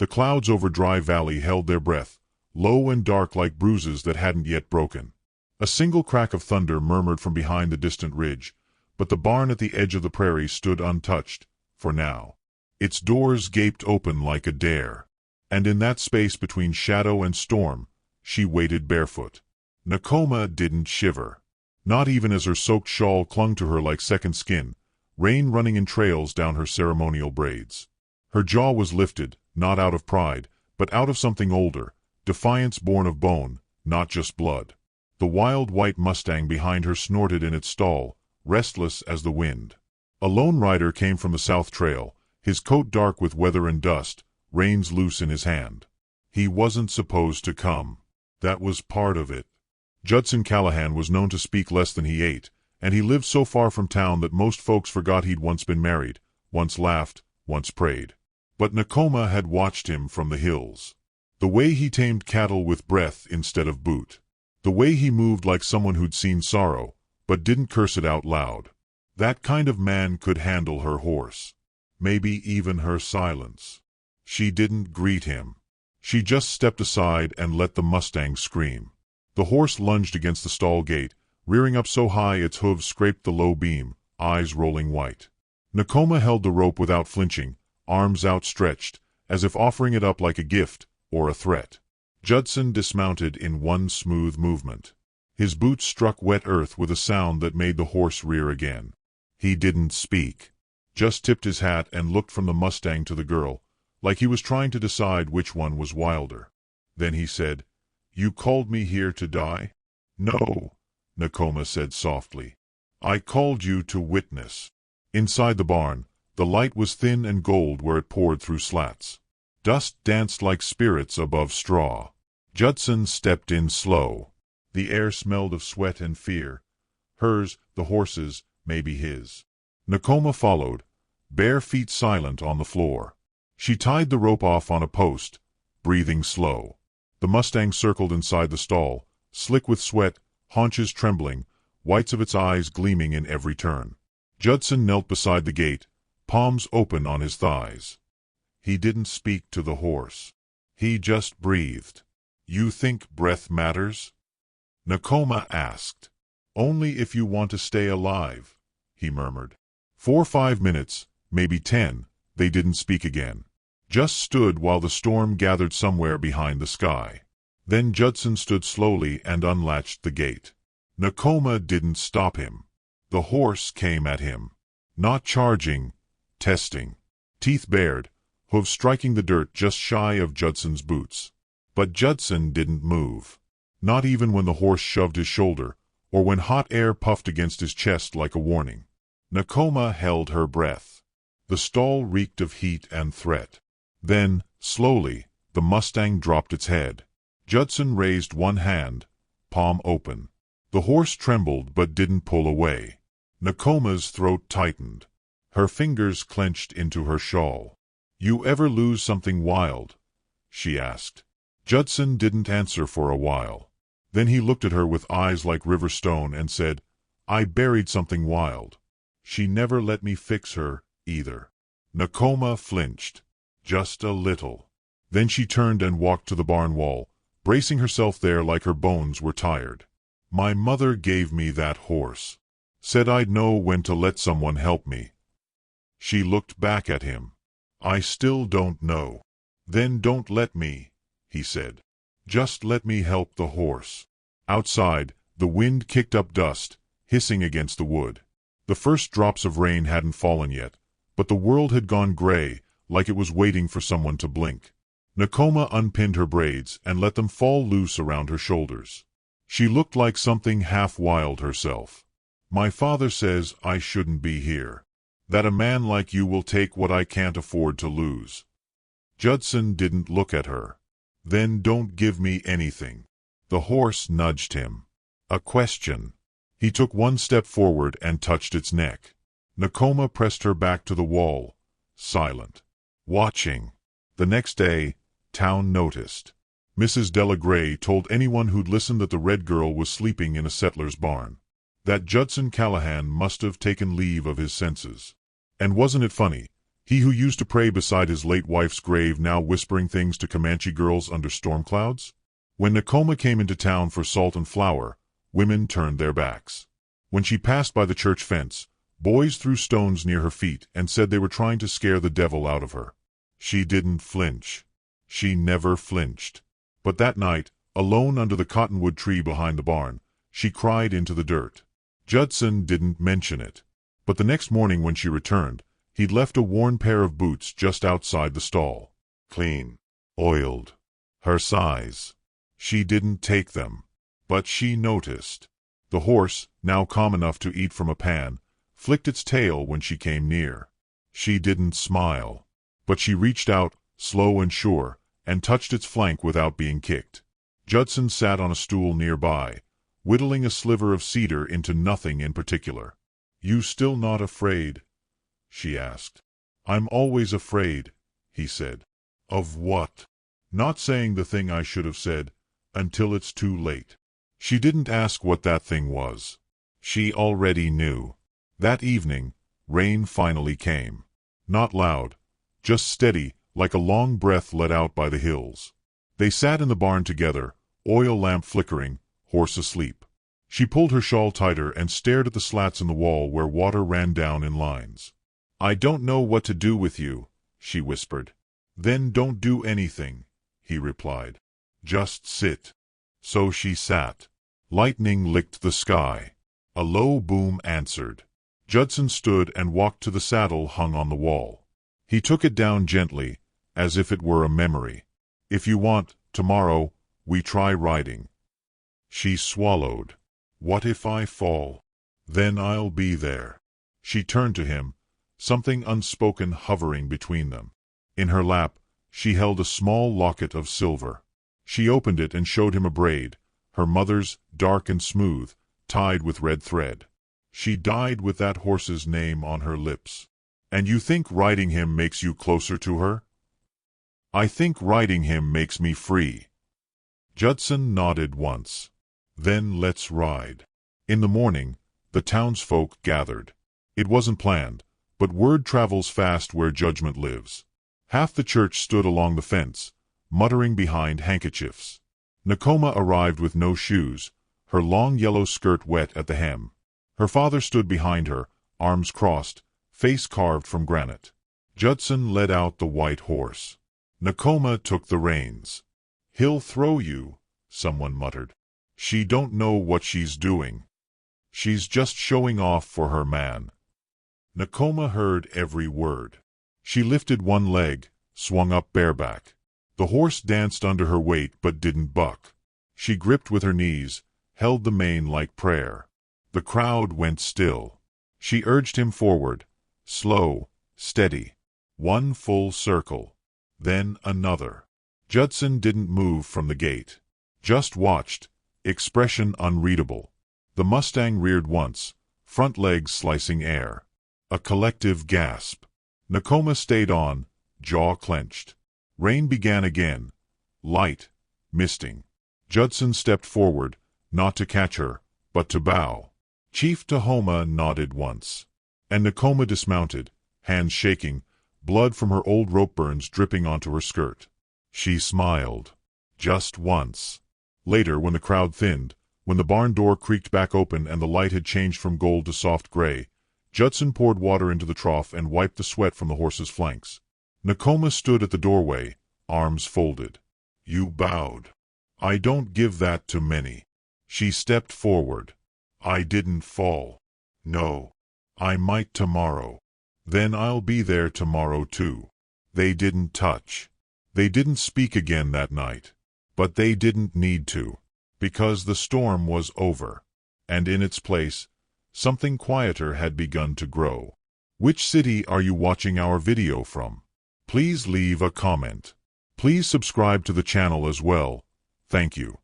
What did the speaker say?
The clouds over Dry Valley held their breath, low and dark like bruises that hadn't yet broken. A single crack of thunder murmured from behind the distant ridge, but the barn at the edge of the prairie stood untouched, for now. Its doors gaped open like a dare. And in that space between shadow and storm, she waited barefoot. Nakoma didn't shiver. Not even as her soaked shawl clung to her like second skin, rain running in trails down her ceremonial braids. Her jaw was lifted, not out of pride, but out of something older, defiance born of bone, not just blood. The wild white Mustang behind her snorted in its stall, restless as the wind. A lone rider came from the south trail, his coat dark with weather and dust, reins loose in his hand. He wasn't supposed to come. That was part of it. Judson Callahan was known to speak less than he ate, and he lived so far from town that most folks forgot he'd once been married, once laughed, once prayed. But Nakoma had watched him from the hills. The way he tamed cattle with breath instead of boot. The way he moved like someone who'd seen sorrow, but didn't curse it out loud. That kind of man could handle her horse. Maybe even her silence. She didn't greet him. She just stepped aside and let the Mustang scream. The horse lunged against the stall gate, rearing up so high its hooves scraped the low beam, eyes rolling white. Nakoma held the rope without flinching, arms outstretched, as if offering it up like a gift or a threat. Judson dismounted in one smooth movement. His boots struck wet earth with a sound that made the horse rear again. He didn't speak. Just tipped his hat and looked from the Mustang to the girl, like he was trying to decide which one was wilder. Then he said, "You called me here to die?" "No," Nakoma said softly. "I called you to witness." Inside the barn, the light was thin and gold where it poured through slats. Dust danced like spirits above straw. Judson stepped in slow. The air smelled of sweat and fear. Hers, the horse's, maybe his. Nakoma followed, bare feet silent on the floor. She tied the rope off on a post, breathing slow. The Mustang circled inside the stall, slick with sweat, haunches trembling, whites of its eyes gleaming in every turn. Judson knelt beside the gate, palms open on his thighs. He didn't speak to the horse. He just breathed. "You think breath matters?" Nakoma asked. "Only if you want to stay alive," he murmured. For 5 minutes, maybe 10, they didn't speak again. Just stood while the storm gathered somewhere behind the sky. Then Judson stood slowly and unlatched the gate. Nakoma didn't stop him. The horse came at him. Not charging, testing. Teeth bared, hooves striking the dirt just shy of Judson's boots. But Judson didn't move. Not even when the horse shoved his shoulder, or when hot air puffed against his chest like a warning. Nakoma held her breath. The stall reeked of heat and threat. Then, slowly, the Mustang dropped its head. Judson raised one hand, palm open. The horse trembled but didn't pull away. Nakoma's throat tightened. Her fingers clenched into her shawl. "You ever lose something wild?" she asked. Judson didn't answer for a while. Then he looked at her with eyes like river stone and said, "I buried something wild. She never let me fix her, either." Nakoma flinched. Just a little. Then she turned and walked to the barn wall, bracing herself there like her bones were tired. "My mother gave me that horse. Said I'd know when to let someone help me." She looked back at him. "I still don't know." "Then don't let me," he said. "Just let me help the horse." Outside, the wind kicked up dust, hissing against the wood. The first drops of rain hadn't fallen yet, but the world had gone gray, like it was waiting for someone to blink. Nakoma unpinned her braids and let them fall loose around her shoulders. She looked like something half-wild herself. "My father says I shouldn't be here. That a man like you will take what I can't afford to lose." Judson didn't look at her. "Then don't give me anything." The horse nudged him. A question. He took one step forward and touched its neck. Nakoma pressed her back to the wall, silent, watching. The next day, town noticed. Mrs. Delagray told anyone who'd listened that the red girl was sleeping in a settler's barn. That Judson Callahan must have taken leave of his senses. And wasn't it funny? He who used to pray beside his late wife's grave now whispering things to Comanche girls under storm clouds? When Nakoma came into town for salt and flour, women turned their backs. When she passed by the church fence, boys threw stones near her feet and said they were trying to scare the devil out of her. She didn't flinch. She never flinched. But that night, alone under the cottonwood tree behind the barn, she cried into the dirt. Judson didn't mention it. But the next morning when she returned, he'd left a worn pair of boots just outside the stall. Clean. Oiled. Her size. She didn't take them. But she noticed. The horse, now calm enough to eat from a pan, flicked its tail when she came near. She didn't smile. But she reached out, slow and sure, and touched its flank without being kicked. Judson sat on a stool nearby, whittling a sliver of cedar into nothing in particular. "You still not afraid?" she asked. "I'm always afraid," he said. "Of what?" "Not saying the thing I should have said, until it's too late." She didn't ask what that thing was. She already knew. That evening, rain finally came. Not loud, just steady, like a long breath let out by the hills. They sat in the barn together, oil lamp flickering, horse asleep. She pulled her shawl tighter and stared at the slats in the wall where water ran down in lines. "I don't know what to do with you," she whispered. "Then don't do anything," he replied. "Just sit." So she sat. Lightning licked the sky. A low boom answered. Judson stood and walked to the saddle hung on the wall. He took it down gently, as if it were a memory. "If you want, tomorrow, we try riding." She swallowed. "What if I fall? Then I'll be there." She turned to him, something unspoken hovering between them. In her lap, she held a small locket of silver. She opened it and showed him a braid, her mother's, dark and smooth, tied with red thread. She died with that horse's name on her lips. "And you think riding him makes you closer to her?" "I think riding him makes me free." Judson nodded once. "Then let's ride." In the morning, the townsfolk gathered. It wasn't planned, but word travels fast where judgment lives. Half the church stood along the fence, muttering behind handkerchiefs. Nakoma arrived with no shoes, her long yellow skirt wet at the hem. Her father stood behind her, arms crossed, face carved from granite. Judson led out the white horse. Nakoma took the reins. "He'll throw you," someone muttered. "She don't know what she's doing. She's just showing off for her man." Nakoma heard every word. She lifted one leg, swung up bareback. The horse danced under her weight but didn't buck. She gripped with her knees, held the mane like prayer. The crowd went still. She urged him forward, slow, steady. One full circle. Then another. Judson didn't move from the gate. Just watched, expression unreadable. The Mustang reared once, front legs slicing air. A collective gasp. Nakoma stayed on, jaw clenched. Rain began again, light, misting. Judson stepped forward, not to catch her, but to bow. Chief Tahoma nodded once. And Nakoma dismounted, hands shaking, blood from her old rope burns dripping onto her skirt. She smiled. Just once. Later, when the crowd thinned, when the barn door creaked back open and the light had changed from gold to soft gray, Judson poured water into the trough and wiped the sweat from the horse's flanks. Nakoma stood at the doorway, arms folded. "You bowed. I don't give that to many." She stepped forward. "I didn't fall. No. I might tomorrow. Then I'll be there tomorrow too." They didn't touch. They didn't speak again that night. But they didn't need to. Because the storm was over. And in its place, something quieter had begun to grow. Which city are you watching our video from? Please leave a comment. Please subscribe to the channel as well. Thank you.